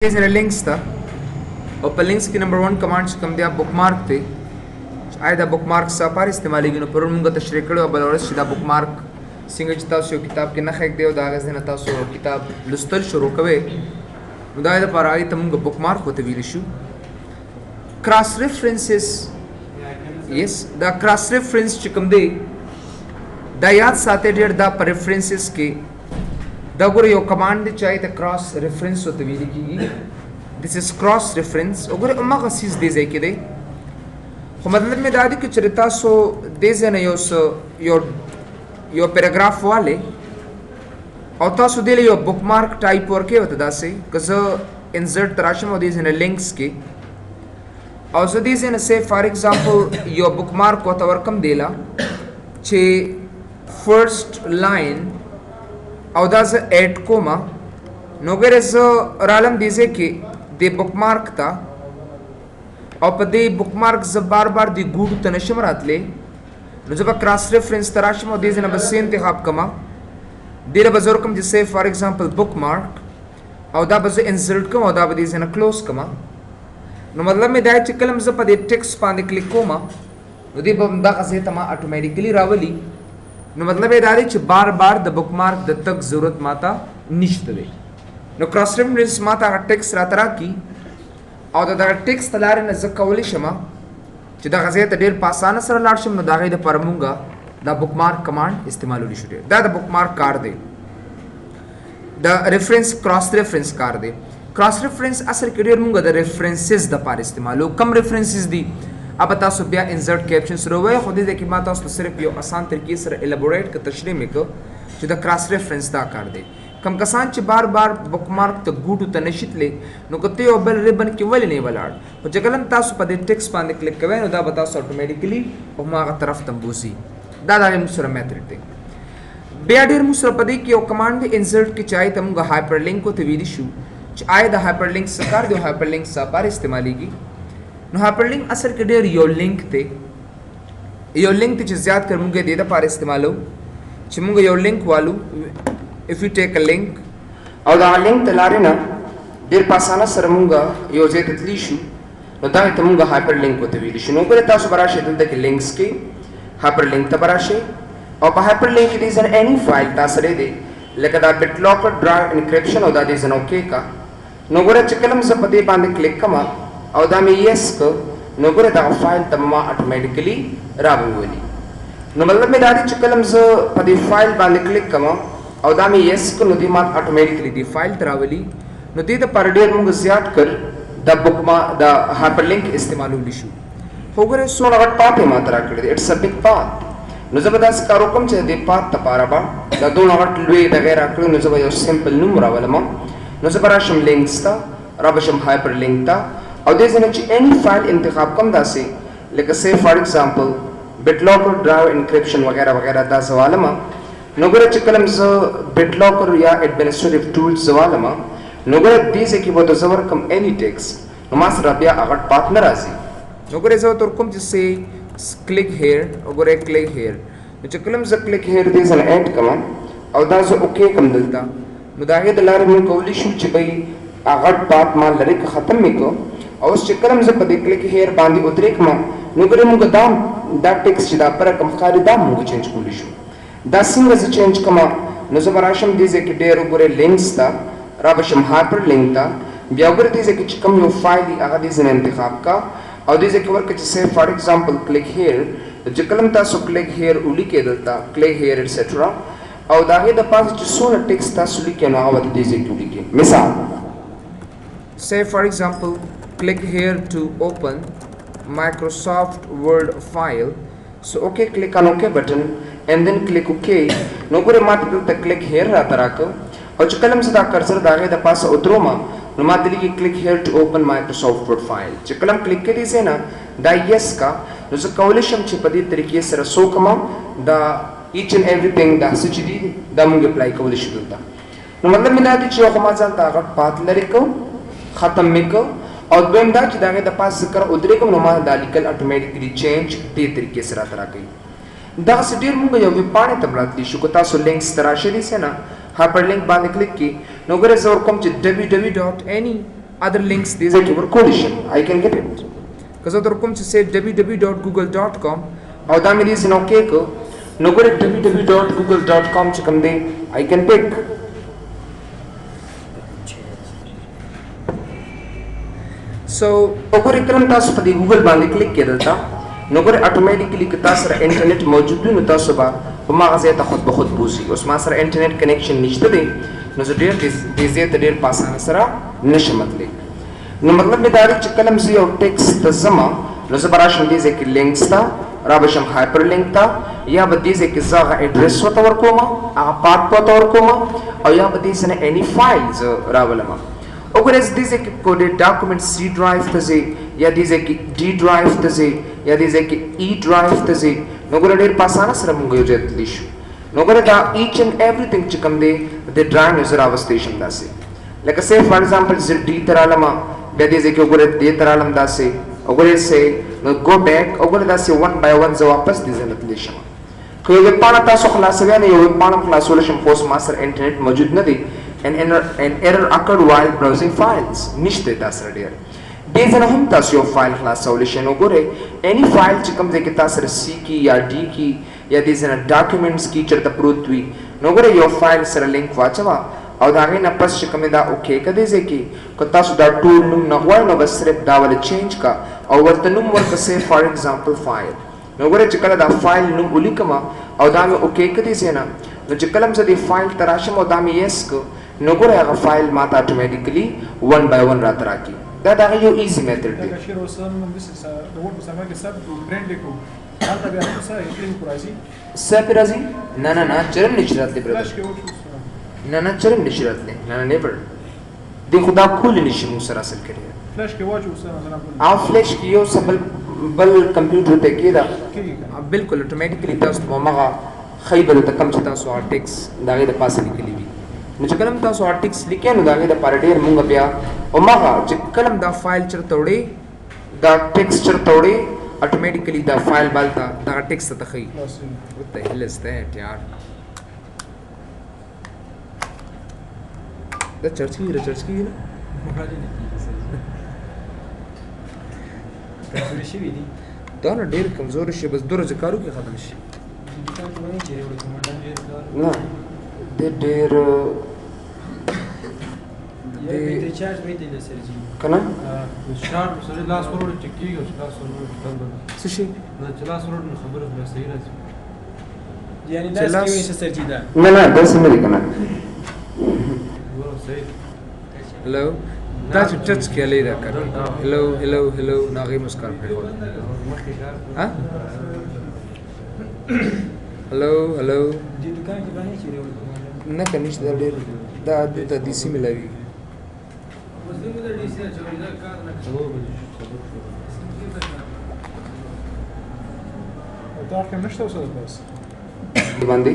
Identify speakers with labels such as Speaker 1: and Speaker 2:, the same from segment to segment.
Speaker 1: links था और पर links की नंबर 1 कमांड कम दिया बुकमार्क थे आयदा बुकमार्क सा पार इस्तेमाली गिनो पर उनका तशरीह करो अब और सीधा बुकमार्क सिंगल चिता सो किताब के नखक देव दागज देना ता सो किताब लुस्तल शुरू कवे मुदायदा पर आई तमुंगा बुकमार्क होते विलिशु cross references yes the cross reference चिकम दे दा याद साथे डेढ़ दा पर references के दगुरे यो कमांड दे चाहिए तो क्रॉस रेफरेंस होते भी लिखी दिस इज क्रॉस रेफरेंस अगर अम्मा का चीज दे जाए के दे हो मतलब में दादी के चरिता सो दे जाने यो पैराग्राफ वाले और ता सो दे ले यो बुकमार्क टाइप और के होता दासे कज़ इंसर्ट तराशम और दे जाने लिंक्स के और सो दे जाने से फॉर एग्जांपल यो बुकमार्क को तवरकम देला चे फर्स्ट लाइन औदाज एट कोमा नोगेरेस रालम दिसे कि दे बुकमार्क था और पदे बुकमार्क जब बार बार दी गुड तनशम रातले नजब क्रॉस रेफरेंस तराशम और दिसे न बस इंतखाब कमा दिल बजरकम जिससे फॉर एग्जांपल बुकमार्क औदा बज इंसर्ट कम औदा बदिसे न क्लोज कमा नो मतलब में दाय चिकलम जब पदे टेक्स्ट पांदे क्लिक कोमा नदी बंदा कसे तमा ऑटोमेटिकली रावली नो मतलब ये दादी च बार बार द बुकमार्क द तक जरूरत माता निश्चित दे नो क्रॉस रेफरेंस माता का टेक्स्ट रातरा की और द टेक्स्ट तलारे न जकवली शमा च द गजे त डेर पासाना सर लारशम न दागे द परमुंगा द बुकमार्क कमांड इस्तेमाल होली शुरू the bookmark car they the reference cross reference car they cross reference असर करियर मुंगा द रेफरेंसेस द पार इस्तेमाल हो कम रेफरेंसेस दी अब बता सो बिया इंसर्ट कैप्शन रोवे खुद दे कि माता उस सिर्फ यो आसान तरीके से एलाबोरेट का तशरीह में को जो द क्रॉस रेफरेंस दा कर दे कम कसान च बार बार बुकमार्क तो गुड तो नशित ले नो कते ओ बल रिबन के वले ने वलाड और जगलन तास पदे टेक्स्ट पाने क्लिक कवे नो दा बता सो ऑटोमेटिकली ओ मा का तरफ तंबूसी दादा रे मुसर मेथड ते बिया डेर मुसर पदे की ओ कमांड इंसर्ट की चाहिए तमुगा हाइपरलिंक को ते विदिशु च आए द हाइपरलिंक सकार दो हाइपरलिंक सा पार इस्तेमाली की नो हाइपरलिंक असर के डेर यो लिंक ते ज्यादा कर मुंगे दे दा पार इस्तेमाल हो चिमुंगे यो लिंक वालू if you take a link और दा लिंक तलारे ना डेर पासाना सर मुंगा यो जे ततलीशु नो दा तमुंगा हाइपरलिंक को ते विदिशु नो करे तासु बराशे दल के लिंक्स के हाइपरलिंक त बराशे और hyperlink it is an any file तासरे दे लेका दा बिटलॉकर ड्राइव एन्क्रिप्शन और दा दे जन ओके का नो गोरे चकलम से पदे बांधे क्लिक कमा और दा में यस को नोगरे दा फाइल तम्मा ऑटोमेटिकली राबुवली नो मतलब में दादी चकलम ज पदे फाइल बांधे क्लिक कमा और दा में यस को नदी मात ऑटोमेटिकली दी फाइल तरावली नदी द परडेर मुंग ज्यादा कर द बुकमा द हाइपरलिंक इस्तेमाल होलिशु होगरे सोना वट पाते मात्रा कर दे इट्स अ बिग पाथ नो जबरदस्त कारोकम च दे पाथ तपाराबा द दो नवट लुए वगैरह कर नो जब यो सिंपल नुमरा वाला नो जबराशम लिंक्स ता रबशम हाइपरलिंक ता और देश ने एनी फाइल इंतखाब कम दासे लेकिन से for example BitLocker drive encryption वगैरह वगैरह दा सवालमा नोगरे चकलम ज बिटलॉकर या एडमिनिस्ट्रेटिव टूल्स सवालमा नोगरे दिसे की बहुत जबर कम एनी टेक्स्ट नमास रबिया अगर पार्टनर आजी नोगरे जो तो कम जिससे क्लिक हियर और क्लिक हियर चकलम ज क्लिक हियर दिस एन एड कमा और दा जो ओके कम दलता मुदाहिद लार में कोली शु चबई अगर पार्ट मा लरे खत्म में को और उस चक्करम से पदे क्लिक हेयर बांधी उतरे कमा नुगरे मुग दाम दा टेक्स्ट दा पर कम खारी दाम मुग चेंज कुलिशु दा सिंग से चेंज कमा नजबराशम दिजे कि डेर उगरे लिंक्स ता राबशम हाइपर लिंक ता ब्यागर दिजे कि कम यो फाइल अगर दिजे इंतखाब का और दिजे कि वर्क से फॉर एग्जांपल क्लिक हियर जकलम ता सो क्लिक हियर उली के दलता क्लिक हियर एटसेट्रा और दागे द पास जो सोना टेक्स्ट ता सुली के ना आवत दिजे उली के मिसाल say for example click here to open Microsoft Word file so okay click on OK button and then click OK no gore mat the click here ratarako और चकलम से दा कर्सर दागे द पास उतरोमा नो मातली की click here to open Microsoft Word file चकलम क्लिक के दिसे ना दा yes का नो से कॉलिशम छिपदी तरीके से रसो कमा दा each and everything दा सचिदी दा मुंगे अप्लाई कॉलिश दलता नो मतलब मिला दी चो कमा जानता अगर पात लरिको खत्म में को और बेंदा चिदागे द पास जिक्र उधरे को नुमा दालिकल ऑटोमेटिकली चेंज ते तरीके से रात गई दा सडीर मुंग यो विपाने तबलात दी शुकता सो लिंक्स तराशे दी से ना हाइपरलिंक बांधे क्लिक की नोगरे जोर कम च www.any other links these are your collision I can get it kaza turkum to say www.google.com او da mili zino keko no gore www.google.com chikam de I can pick so ogore kalam tasu padi google bandi click kedalta no gore automatically kita sara internet mawjud bi no tasu ba ma gazeta khud ba khud busi usma sara internet connection nishte de no so der dizet der pasana sara nishmatle no matlab bidari chikalam zi or text tazama no zabarashn dize ki links ta rabasham hyperlink ta ya badize ki zaga address wata warkoma a path wata warkoma aw ya badize na any files rawalama ogres dize ki coded document C drive taze ya dize ki D drive taze ya dize ki E drive taze no gore der pasana sara mungo jet lishu no gore da each and everything chikam de drive user avastation dase like say for example z D taralama ya dize ki ogore de taralam dase ogore say no go back ogore dase one by one za wapas dize natlishu ko ye pana ta so class ga ne ye pana class solution post master internet mawjud na de an error occurred while browsing files nishte dasra dear dezana hum tas yo file class solution ogore any file chikam de kita sar C ki ya D ki ya dezana documents ki charta prutwi nogore yo file sar link wachawa aw dage na pas chikam da okay ka deze ki ko tas da tool num na why no basrep da wala change ka aw wartanum work say for example file nogore chikala da file num ulikama aw dame okay ka deze na no chikalam sa di file tarasham aw dame yes ko no gore aga file mata automatically one by one ratraki that are your easy method
Speaker 2: da shiro sam this is the word sama ke sab brand ko anta be anta sa itin kurasi
Speaker 1: sapirazi na charam nishrat le brother
Speaker 2: flash ke wo
Speaker 1: na charam nishrat le na never de khuda khul nishi musara asal kare
Speaker 2: flash ke wo sana sana
Speaker 1: a flash ki yo sabal bal computer te kida
Speaker 2: ki
Speaker 1: बिल्कुल automatically tas mamaga khaybar ta kam chata so text dage da pas nikli bi मुझे कलम ता सो आर्टिक्स लिखे न दागे द पारडेर मुंगा बिया ओमागा जे कलम दा फाइल चर तोड़े दा टेक्स्ट चर तोड़े ऑटोमेटिकली दा फाइल बालता दा टेक्स्ट त खई what the hell is that यार दा चर्च की ना دا نه ډیر کمزور شي بس دوره ذکرو کې ختم شي نه د ډیر
Speaker 3: د چارج مې د سرجی
Speaker 1: کنه
Speaker 3: شار سره لاس ورور ټکی او لاس ورور ټکل
Speaker 1: څه شي
Speaker 3: نه لاس ورور خبره به صحیح راځي
Speaker 2: یعنی لاس کې وې سرجی دا
Speaker 1: نه دا څنګه دی کنه
Speaker 3: ورو صحیح
Speaker 1: हेलो دا چې ټچ کې لې را کړ हेलो ناغي مسکان په ها हेलो
Speaker 2: د دکان کې باندې چیرې
Speaker 1: نه کنيش دا ډېر دا د دې سیمه لوي
Speaker 2: دا کوم نشته اوس بس
Speaker 1: باندې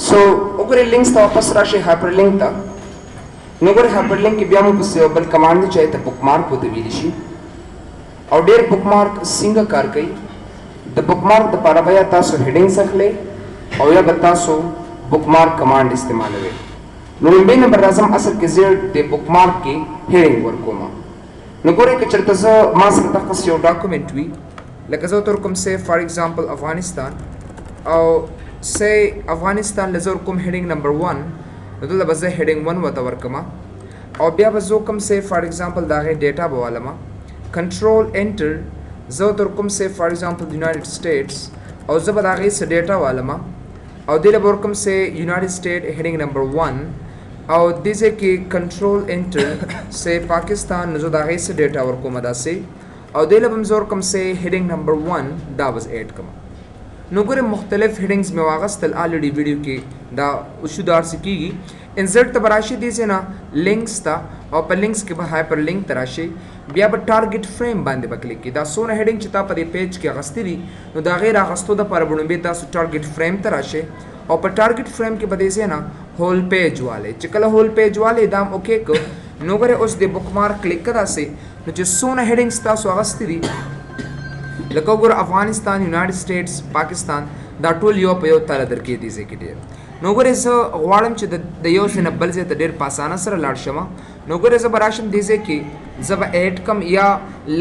Speaker 1: سو وګورئ لینکس ته واپس راشي هایپر لینک ته نو ګورئ هایپر لینک کې بیا موږ په بل کمانډ چای ته بک مارک وته ویل شي او ډېر بک مارک څنګه کار کوي د بک مارک د لپاره بیا تاسو هډینګ اخلئ او یا به تاسو بک مارک کمانډ استعمالوي نو لومبۍ نمبر راځم اصل کې زه د بک مارک کې هډینګ ورکوم نو ګورئ که چېرته زه ما سره دغسې یو ډاکومنټ وي لکه زه ورته ورکوم سه فار ایگزامپل افغانستان او سه افغانستان له زه ورکوم هډینګ نمبر 1 نو دلته به زه هډینګ 1 ورته ورکوم او بیا به زه کوم سه فار ایگزامپل د هغې ډیټا به والم کنټرول انټر زه ورته ورکوم سه فار ایگزامپل د یونایټډ سټیټس او زه به د هغې څه ډیټا والم او دې له به ورکوم سه یونایټډ سټیټ هډینګ نمبر 1 او دې ځای کې کنټرول انټر سه پاکستان نو زه د هغې څه ډیټا ورکوم داسې او دې له به م زه ورکوم سه هډینګ نمبر 1 دا بس ایډ کوم نو ګورئ مختلف هډینګز مې واغستل آلریډي ویډیو کې دا شو داسې کېږي انسرټ ته به راشي دې ځای نه لینکس ته او په لینکس کې به هایپر لینک ته راشي بیا به ټارګټ فریم باندې به کلیک کړي دا څونه هډینګ چې تا په دې پیج کې اخیستي دي نو د هغې رااخیستو دپاره به لومبې تاسو ټارګټ فریم ته راشئ او په ټارګټ فریم کې به دې ځای نه هول پیج والی چې کله هول پیج والی دا هم اوکې کړو نو ګورئ اوس د بک مارک کلیک کړه داسې نو چې څونه هډینګس تاسو اخیستي دي لکه وګوره افغانستان یونایټډ سټیټس پاکستان دا ټول یو په یو تاله درکې دي ځای کې ډېر نو ګورې زه غواړم چې د یو ځای نه بل ځای ته ډېر په اسانه سره لاړ شم. نو ګورې زه به راشم دې ځای کې زه به ایډ کم یا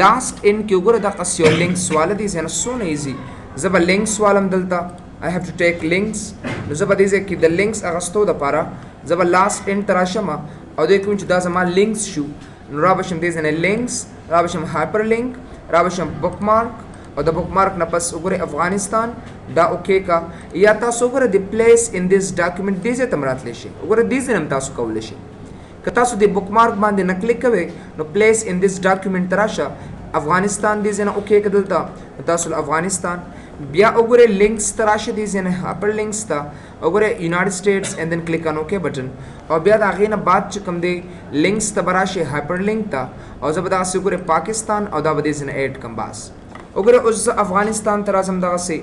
Speaker 1: لاست ان کې وګوره دغسې یو لینکس واله دې ځای نه څونه ایزي زه به لینکس والم دلته I have to take links. نو زه به دې ځای کې د لینکس اخیستو دپاره زه به لاست ان ته راشم او دوی کوم چې دا زما لینکس شو نو را به شم دې ځای نه لینکس را به شم هایپر لینک را به شم بک مارک او د بک مارک نه پس وګورئ افغانستان دا اوکې کا یا تاسو وګوره د پلیس ان دیس ډاکومنټ دې ځای ته هم راتلی شي وګوره دې ځای نه هم تاسو کولی شئ که تاسو د بک مارک باندې نه کلیک کوئ نو پلیس ان دیس ډاکومنټ ته راشه افغانستان دې ځای نه اوکې که دلته نو تاسو افغانستان بیا وګورئ لینکس ته راشه دې ځای نه هایپر لینکس ته وګورئ یونایټډ سټیټس اینڈ دین کلیک آن اوکې بټن او بیا د هغې نه بعد چې کوم دی لینکس ته به راشئ هایپر لینک ته او زه به دغسې وګورئ پاکستان او دا به دې ځای نه ایډ کړم بس وګوره اوس زه افغانستان ته راځم دغسې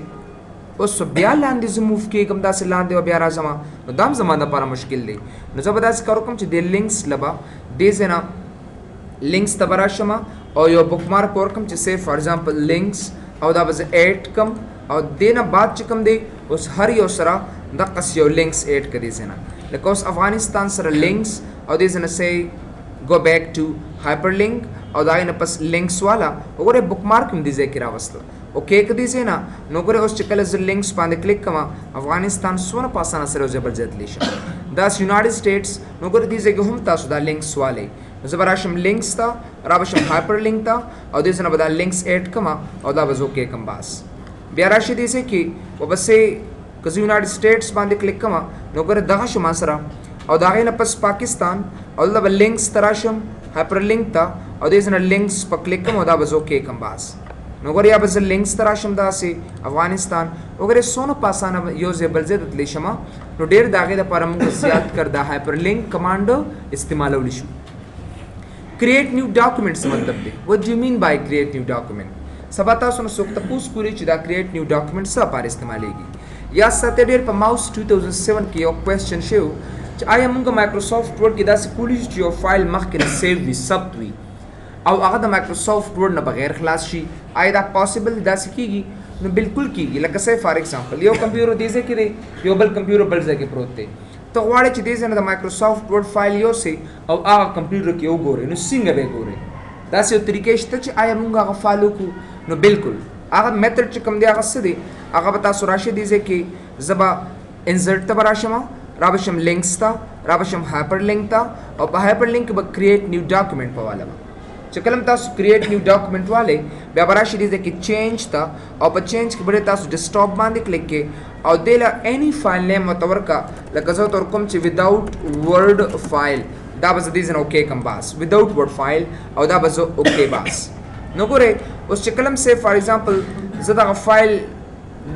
Speaker 1: اوس بیا لاندې زه موف کېږم داسې لاندې به بیا راځم نو دا هم زما دپاره مشکل دی نو زه به داسې کار وکړم چې دې لینکس له به دې ځای نه لینکس ته به راشم او یو بک مارک ورکړم چې سی فار ایگزامپل لینکس او دا به زه ایډ کړم او دې نه بعد چې کوم دی اوس هر یو سره دقسې یو لینکس ایډ کړه دې ځای نه لکه اوس افغانستان سره لینکس او دې ځای نه سی go back to hyperlink او دا نه پس لینکس والا وګوره بک مارک هم دې ځای کې راوستل اوکې که دې ځای نه نو وګوره اوس چې کله زه لینکس باندې کلیک کوم افغانستان څومره په اسانه سره یو ځای بل ځای تللی شم داس یونایټډ سټیټس نو وګوره دې ځای کې هم تاسو دا لینکس والی نو زه به راشم لینکس ته را به شم هایپر لینک ته او دې ځای نه به دا لینکس ایډ کړم او دا به زه اوکې کړم بس بیا راشي دې ځای کې وبسې که زه یونایټډ سټیټس باندې کلیک کوم نو وګوره دغه شو ما سره او د هغې نه پس پاکستان او دلته به لینکس ته راشم هایپر لینک ته او دې ځای نه لینکس په کلیک کوم او دا به زه اوکې کړم بس نو وګوره یا به زه لینکس ته راشم داسې افغانستان وګوره څونه په اسانه یو ځای بل ځای ته تللی شم نو ډېر د هغې دپاره موږ زیات کر دا هایپر لینک کمانډ استعمالولی شو کریټ نیو ډاکومنټ څه مطلب دی وٹ ډو یو مین بای کریټ نیو ډاکومنټ سبا تاسو نه څوک تپوس کولی چې دا کریټ نیو ډاکومنټ څه لپاره استعمالیږي یا ساته ډېر په ماوس 2007 کې یو کوېسچن شوی چې آیا موږ مایکروسافټ ورډ کې داسې کولی شو چې یو فایل مخکې نه سیو وي ثبت وي او هغه د مایکروسافټ ورډ نه بغیر خلاص شي آیا دا پاسبل داسې کېږي نو بالکل کېږي لکه سی فار ایگزامپل یو کمپیوټر دې ځای کې دی یو بل کمپیوټر بل ځای کې پروت دی ته غواړې چې دې ځای نه د مایکروسافټ ورډ فایل یوسې او هغه کمپیوټر کې وګورې نو څنګه به یې ګورې داسې یو طریقې شته چې آیا موږ هغه فایل وکړو نو بالکل هغه میتھډ چې کوم دی هغه څه دی هغه به تاسو راشئ دې ځای کې زه به انسرټ ته به راشم را به شم لینکس ته را به شم هایپر لینک ته او په هایپر لینک کې به کریټ نیو ډاکومنټ په واله به چې کله تاسو کریټ نیو ډاکومنټ والے بیا به راشئ دې ځای کې چینج ته او په چینج کې به تاسو ډیسکټاپ باندې کلیک کې او دې له اني فایل نیم ورته ورکړه لکه زه ورته ورکوم چې وداوټ ورډ فایل دا به زه دې ځای نه اوکې کړم بس وداوټ ورډ فایل او دا به زه اوکې بس نو ګورئ اوس چې کله سی فار ایگزامپل زه دغه فایل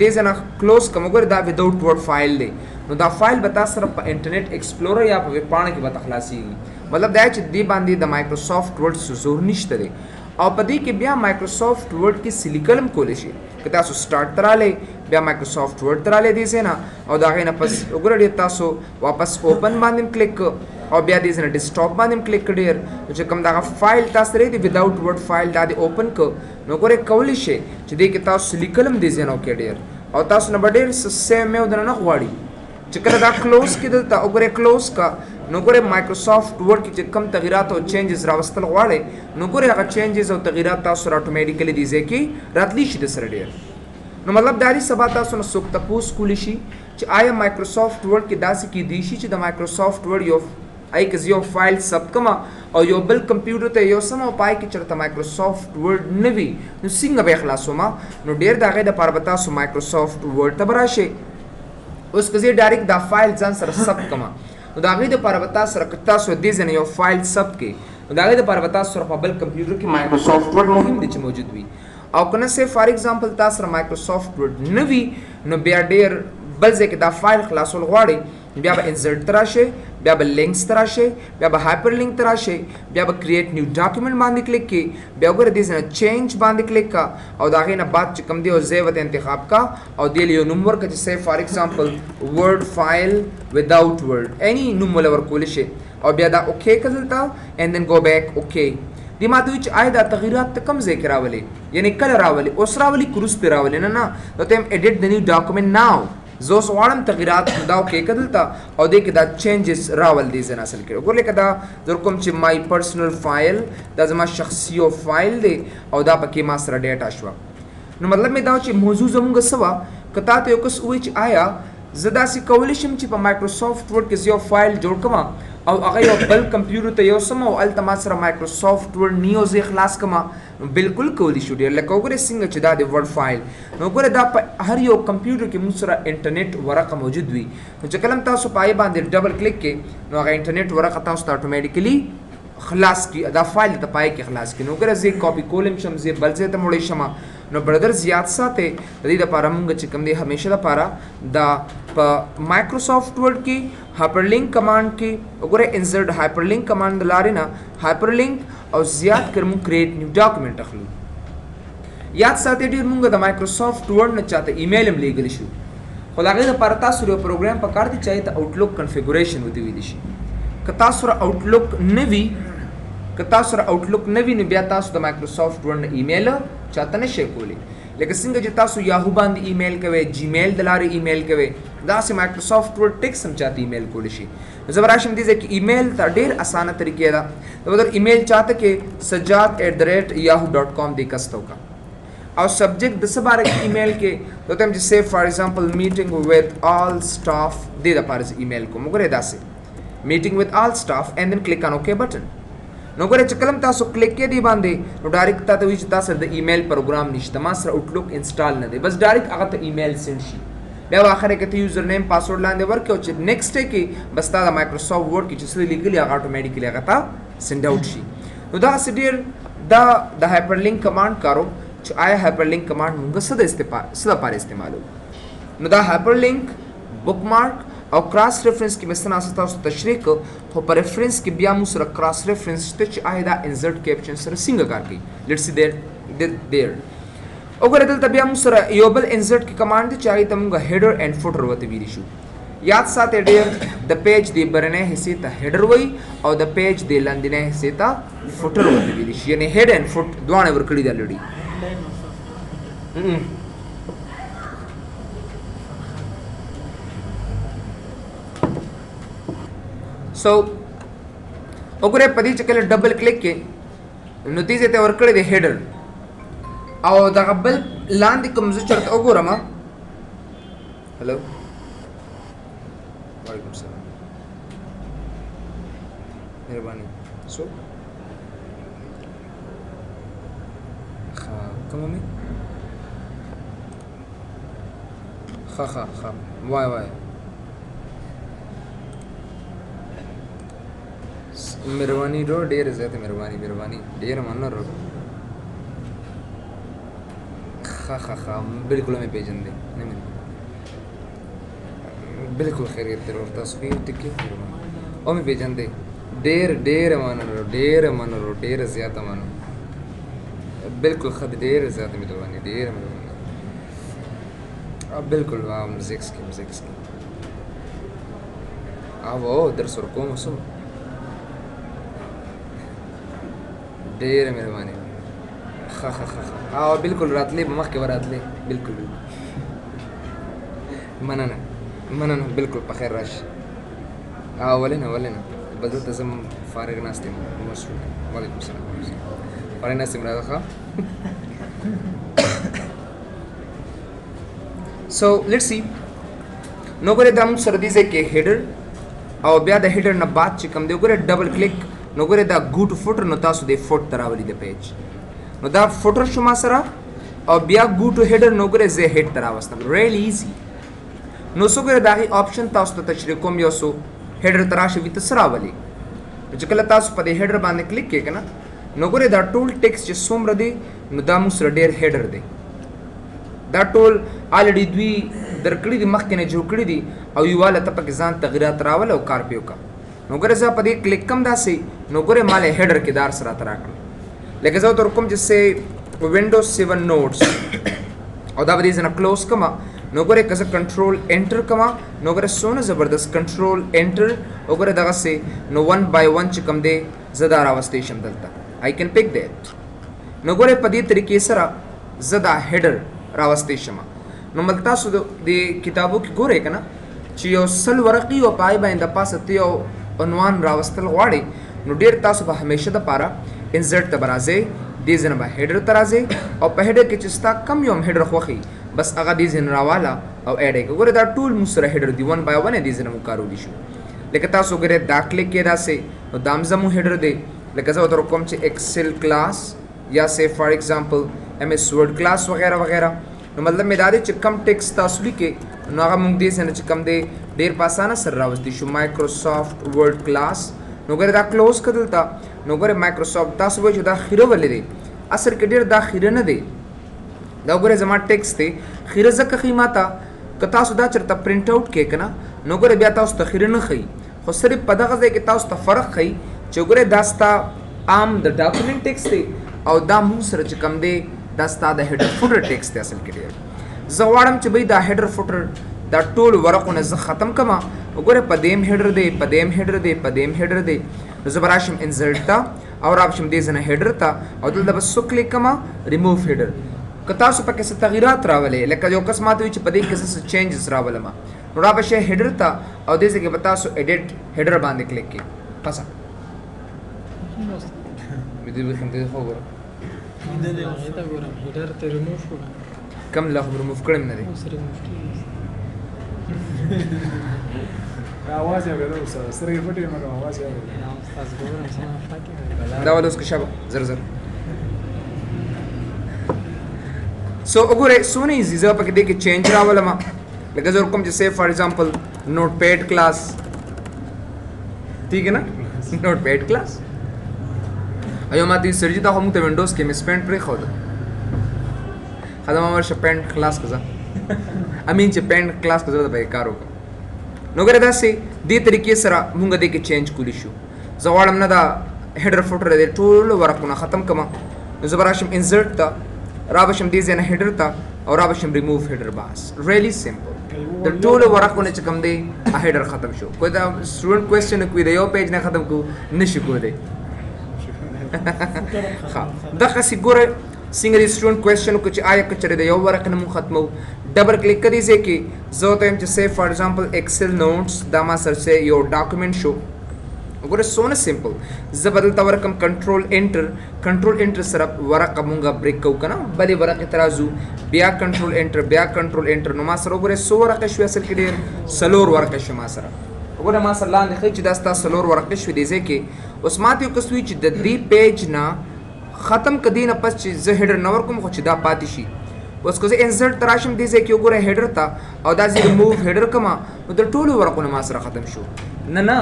Speaker 1: دې ځای نه کلوز کړم وګورئ دا وداوټ ورډ فایل دی نو دا فایل به تاسو سره په انټرنیټ ایکسپلورر یا په ویب پاڼه کې به خلاصېږي مطلب دا چې دې باندې د مایکروسافټ ورډ زور نشته دی او په دې کې بیا مایکروسافټ ورډ کې سلیکل هم کولی شي که تاسو سټارټ ته رالی بیا مایکروسافټ ورډ ته رالی دې ځای نه او د هغې نه پس وګوره ډېر تاسو واپس اوپن باندې هم کلیک او بیا دې ځای نه ډیسکټاپ باندې هم کلیک کړئ چې کوم دغه فایل تاسو لرئ د وداوټ ورډ فایل دا دې اوپن کړ نو ګورئ کولی شئ چې دې کې تاسو لیکل هم دې ځای نه وکړئ ډېر او تاسو نه به ډېر څه سیو میو دنه نه غواړي چې کله دا کلوز کې دلته وګورئ کلوز کا نو ګورئ مایکروسافټ ورډ کې چې کم تغیرات او چینجز راوستل غواړئ نو ګورئ هغه چینجز او تغیرات تاسو سره اتوماتیکلی دې ځای کې راتلی شي د سره ډېر نو مطلب دا دی سبا تاسو نه څوک تپوس کولی شي چې آیا مایکروسافټ ورډ کې داسې کیدی شي چې د مایکروسافټ ورډ یو که زه یو فایل ثبت کړم او یو بل کمپیوټر ته یوسم او پای کې چېرته مایکروسافټ ورډ نه وي نو څنګه به یې خلاصوم نو ډېر د هغې دپاره به تاسو مایکروسافټ ورډ ته به راشئ اوس که زه ډایرکټ دا فایل ځان سره ثبت کړم نو د هغې دپاره به تاسو سره که تاسو دې ځای نه یو فایل ثبت کړئ نو د هغې دپاره به تاسو سره په بل کمپیوټر کې مایکروسافټ ورډ مهم دی چې موجود وي او که نه سه فار ایگزامپل تاسو سره مایکروسافټ ورډ نه وي نو بیا ډېر بل ځای کې دا فایل خلاصول غواړئ بیا به انسرټ ته راشئ بیا به لینکس ته راشئ بیا به هایپر لینک ته راشئ بیا به کریټ نیو ډاکومنټ باندې کلیک کړئ بیا وګورئ دې ځای نه چینج باندې کلیک کړه او د هغې نه بعد چې کوم دی او ځای ورته انتخاب کړه او دې له یو نوم ورکړه چې سه فار ایگزامپل ورډ فایل وداوټ ورډ اني نوم وله ورکولی شئ او بیا دا اوکې کړه دلته اینډ دین گو بیک اوکې دې ما ته وایي چې آیا دا تغیرات ته کوم ځای کې راولي یعنې کله راولي اوس راولي که وروسته راولي نه ته یم ایډیټ د نیو ډاکومنټ ناو زوس غواړم تغیرات دا کې کدلتا او دې کې دا چینجز راول دي زنه اصل کې وګورئ کدا در کوم چې مای پرسنل فایل دا زما شخصي فایل دی او دا پکې ما سره ډیټا شو نو مطلب مې دا چې موضوع زموږ سوا کته ته یو کس وای چې آیا زدا سي کول شم چې په مایکروسافټ ورډ کې یو فایل جوړ کما او هغه یو بل کمپیوټر ته یو سم او التما سره مایکروسافټ ورډ نیو زی خلاص کما بالکل کولی شو ډیر لکه وګوره څنګه چې دا د ورډ فایل نو وګوره دا په هر یو کمپیوټر کې موږ سره انټرنیټ ورقه موجود وي نو چې کلم تاسو پای باندې ډبل کلیک کې نو هغه انټرنیټ ورقه تاسو ته اتوماتیکلی خلاص کی دا فایل ته پای کې خلاص کی نو وګوره زه کاپی کولم شم زه بل ځای ته موړې شم نو برادر زیات ساته د دې لپاره موږ چې کوم دی همیشه لپاره دا په مایکروسافټ ورډ کې هایپرلینک کمانډ کې وګوره انسرټ هایپرلینک کمانډ لارې نه هایپرلینک او زیات کرمو کریټ نیو ډاکومنٹ اخلو یاد ساته ډیر موږ د مایکروسافټ ورډ نه چاته ایمیل هم لیږل شو خو هغه لپاره تاسو یو پروګرام په کار دي چې ته آوټلوک کنفیګوریشن ودی ویل شي که تاسو سره آوټلوک نوي نو بیا تاسو د مایکروسافټ ورډ نه ایمیل چاته نشئ کولی لکه څنګه چې تاسو یاهو باندې ایمیل کوئ جیمیل د لارې ایمیل کوئ داسې مایکروسافټ ورډ ټیکس هم چاته ایمیل کولی شي زه به راشم دې ځای کې ایمیل ته ډېر اسانه طریقې ده د ایمیل چاته کې sajjad@yahoo.com دې کسته وکړه او سبجیکټ د څه باره کې ایمیل کې دوته هم چې سیف فار ایگزامپل میټینګ وذ آل سټاف دې لپاره ایمیل کوم وګورئ داسې میټینګ وذ آل سټاف اینڈ دین کلیک آن اوکے بٹن نو ګوره چې کلم تاسو کلیک کې دی باندې نو ډایرکټ تاسو وی چې تاسو د ایمیل پروګرام نشته ما سره آوټلوک انسټال نه دی بس ډایرکټ هغه ته ایمیل سند شي بیا اخر کې ته یوزر نیم پاسورډ لاندې ورکو چې نیکسټ ډے کې بس تا د مایکروسافټ ورډ کې چې څه لیکلي هغه اتوماتیکلی هغه ته سند آوټ شي نو دا سډیر دا د هایپرلینک کمانډ کارو چې آیا هایپرلینک کمانډ موږ څه لپاره استعمالو نو دا هایپرلینک بوکمارک او کراس ریفرنس کې مثلا تاسو تشریح کو خو په ریفرنس کې بیا موږ سره کراس ریفرنس ته چې آیا دا انسرټ کیپشن سره څنګه کار کوي لیټس سی دیر وګوره دلته بیا موږ سره یو بل انسرټ کې کمانډ دی چې هغه ته موږ هیډر اینڈ فوټر وته ویل شو یاد ساتئ ډیر د پیج دی برنه حصے ته هیډر وای او د پیج دی لاندینه حصے ته فوټر وته ویل شي یعنی هیډ اینڈ فوټ دوه ورکړي دا لړی سو وګوره پدې چې کله ډبل کلیک کې نو تیزه ته ورکړې دی هیډر او دا بل لاندې کوم څه چرته وګورم هلو وعلیکم السلام مهرباني سو کوم می وای مهرباني رو ډېر زیاته مهرباني ډېر مننه بالکل مې پیژندې نه مې بالکل خیریت در ورته سپی ټکی او مې پیژندې ډېر مننه ډېر زیاته مننه بالکل خد ډېر زیاته مهرباني بالکل مزیکس کې او در سره کوم وسو ډېر مهرباني او بالکل راتلې په مخ کې وراتلې بالکل مننه بالکل په خیر راشي ولنه بدل ته زم فارغ ناستم وعلیکم السلام فارغ ناستم راځه سو لیټس سی نو ګره دم سردي ځکه هیډر او بیا د هیډر نه بعد چې کوم دی ګره ډبل کلیک نو ګره دا ګو ټو فوټر نو تاسو د فوټ تراولي د پیج نو دا فوټر شما سره او بیا ګو ټو هیډر نو ګره زه هیډ تراوستم ریلی ایزی نو سو ګره دا آپشن تاسو ته تشریح کوم یو سو هیډر تراشه وي تسراولي چې کله تاسو په دې هیډر باندې کلیک کې کنه نو ګره دا ټول ټیکس چې څومره دی نو دا مو سره ډیر هیډر دی دا ټول الریډي دوی درکړي دي مخکې نه جوړ کړي دي او یواله ته پکې ځان تغیرات راول او کار پیو کا نو ګره زه په دې کلیک کم داسې نو ګره مال هیډر کې دار سره تراکړ لکه زه تر کوم چې سه وینډوز 7 نوټس او دا به دې نه کلوز کما نو ګره کزه کنټرول انټر کما نو ګره سونه زبردست کنټرول انټر او ګره دغه سه نو 1 by 1 چې کم دی زدا راوستې شم دلته آی کین پک دیٹ نو ګره په دې طریقې سره زدا هیډر راوستې شم نو مل تاسو د کتابو کې ګورئ که نه چې یو سل ورقي او پای باندې د پاسه ته یو عنوان راوستل غواړئ نو ډېر تاسو به همیشه دپاره انزرټ ته به راځئ دې ځای نه به هیډر ته راځئ او په هیډر کې چې ستا کم یو هم هیډر خوښوي بس هغه دې ځای نه راواله او ایډ یې کړه ګوره دا ټول موږ سره هیډر دي 1 by 1 یې دې ځای نه موږ کارولی شو لکه تاسو ګورئ دا کلیک کې داسې نو دا هم زموږ هیډر دی لکه زه ورته کوم چې ایکسل کلاس یا سی فار ایگزامپل ایم ایس ورډ کلاس وغیرہ وغیرہ نو مطلب مې دا دی چې کم ټیکس تاسو لیکئ نو هغه موږ دې ځای نه چې کم دی ډېر په اسانه سره راوستی شو مایکروسافټ ورډ کلاس نو ګوره دا کلوز کړه دلته نو ګوره مایکروسافټ تاسو وایئ چې دا خیره ولې دی اصل کې ډېر دا خیره نه دی دا ګوره زما ټیکس دی خیره ځکه ښیي ما ته که تاسو دا چېرته پرنټ آوټ کړئ که نه نو ګوره بیا تاسو ته خیره نه ښیي خو صرف په دغه ځای کې تاسو ته فرق ښیي چې ګوره دا ستا عام د ډاکومنټ ټیکس دی او دا موږ سره چې کم دی دا ستا د هیډر فوټر ټیکس دی اصل کې ډېر زه غواړم چې بھئی دا هیډر فوټر دا ټول ورقونه زه ختم کړم وګوره په دې هم هیډر دی په دې هم هیډر دی په دې هم هیډر دی نو زه به راشم انزرټ ته او راشم دې ځای نه هیډر ته او دلته به څو کلیک کړم ریموو هیډر که تاسو پکې څه تغییرات راولئ لکه یو کس ماته وایي چې په دې کې زه څه چینجز راولم نو را به شئ هیډر ته او دې ځای کې به تاسو ایډیټ هیډر باندې کلیک کړئ پسه دې به کوم دې خو وګوره کم لا خو ریموو کړم نه دی
Speaker 2: आवाज यावेला ustad सर हे पटे मला आवाज यावेला
Speaker 1: دا ول اوس کې شابه زر زر سو وګوره سونه ایزي زه پکې دې کې چینج راولم لکه زه کوم چې سیف فار ایگزامپل نوٹ پیډ کلاس ٹھیک ہے نا نوٹ پیډ کلاس ایو ماته سرجی دا هم ته وینډوز کې مسپینډ پرې خو ده خدای ما ورشه پینډ کلاس کزا امین چې پینډ کلاس کزا به کار وکړه نو ګره داسې دې طریقې سره مونږ دې کې چینج کولی شو زه غواړم نه دا هیډر فوټر دې ټول ورقونه ختم کړم نو زه به راشم انزرټ ته را به شم دې ځای نه هیډر ته او را به شم ریموو هیډر بس ریلی سمپل د ټولو ورقونه چې کوم دی هیډر ختم شو کوئی دا سټوډنټ کوېسچن کوي د یو پیج نه ختم کو نشي کولی ښه دغسې ګوره څنګه د سټوډنټ کوېسچن کو چې آیا که چېرې د یو ورق نه مونږ ختمو ډبل کلیک کړئ ځای کې زه ورته وایم چې سیف فار ایگزامپل ایکسل نوټس دا ما سره چې یو ډاکومنټ شو وګوره څونه سمپل زه به دلته ورکړم کنټرول انټر سره ورقه مونږه بریک کوو که نه بلې ورقې ته راځو بیا کنټرول انټر نو ما سره وګورئ څو ورقې شوې اصل کې ډېر څلور ورقې شوې ما سره وګوره ما سره لاندې ښیي چې دا ستا څلور ورقې شوې دې ځای کې اوس ماته یو کس وایي چې د دې پیج نه ختم که دې نه پس چې زه هیډر نه ورکوم خو چې دا پاتې شي اوس که زه انزرټ ته راشم دې ځای کې وګوره هیډر ته او دا زه ریموو هیډر کړم نو د ټولو ورقونه ما سره ختم شو نه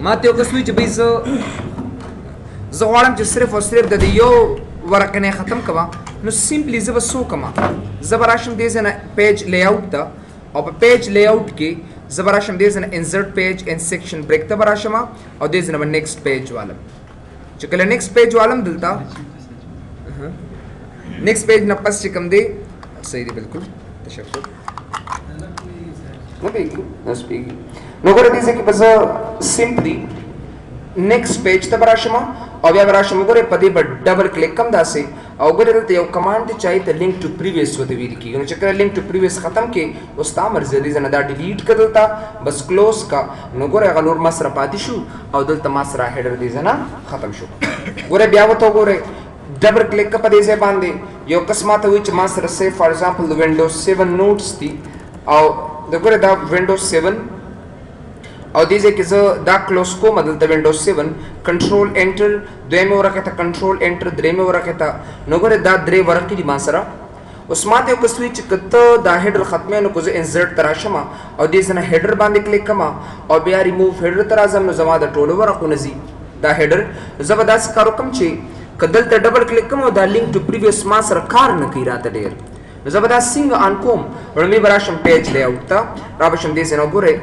Speaker 1: ماته یو کس وایي چې بھئی زه غواړم چې صرف او صرف د دې یو ورقې نه ختم کړم نو سمپلی زه به څه وکړم زه به راشم دې ځای نه پیج لی آوټ ته او په پیج لی آوټ کې زه به راشم دې ځای نه انزرټ پیج ان سیکشن بریک ته به راشم او دې ځای نه به نیکسټ پیج والم چې کله نیکسټ پیج والم دلته نیکسټ پیج نه پس چې کوم دی صحیح دی بالکل تشکر نه پیږي نو ګوره دې ځای کې به زه سمپلی نیکسټ پیج ته به راشم او بیا به راشم وګورئ په دې به ډبل کلیک کړم داسې او ګورئ دلته یو کمانډ دی چې ته لینک ټو پریویس ورته ویل کېږي نو چې کله لینک ټو پریویس ختم کړې اوس ستا مرضي دې ځای نه دا ډیلیټ کړه دلته بس کلوز کا نو ګورئ هغه نور ما سره پاتې شو او دلته ما سره هیډر دې ځای نه ختم شو ګورئ بیا ورته وګورئ ډبل کلیک په دې ځای باندې یو کس ماته وایي چې ما سره سیف فار ایگزامپل د وینډوز 7 نوټس دي او د ګوره دا وینډوز 7 او دې ځای کې زه دا کلوز کوم دلته وینډوز 7 کنټرول انټر دویمه ورقې ته کنټرول انټر درېیمه ورقې ته نو ګوره دا درې ورقې دي ما سره اوس ماته یو کس وایي چې که ته دا هیډر ختموې نو که زه انزرټ ته راشم او دې ځای نه هیډر باندې کلیک کړم او بیا ریموو هیډر ته راځم نو زما د ټولو ورقونه ځي دا هیډر زه به داسې کار وکړم چې که دلته ډبل کلیک کوم او دا لینک ټو پریویس ما سره کار نه کوي راته ډېر نو زه به دا څنګه آن کوم وړومبی به راشم پیج لی آوټ ته را به شم دې ځای نه وګورئ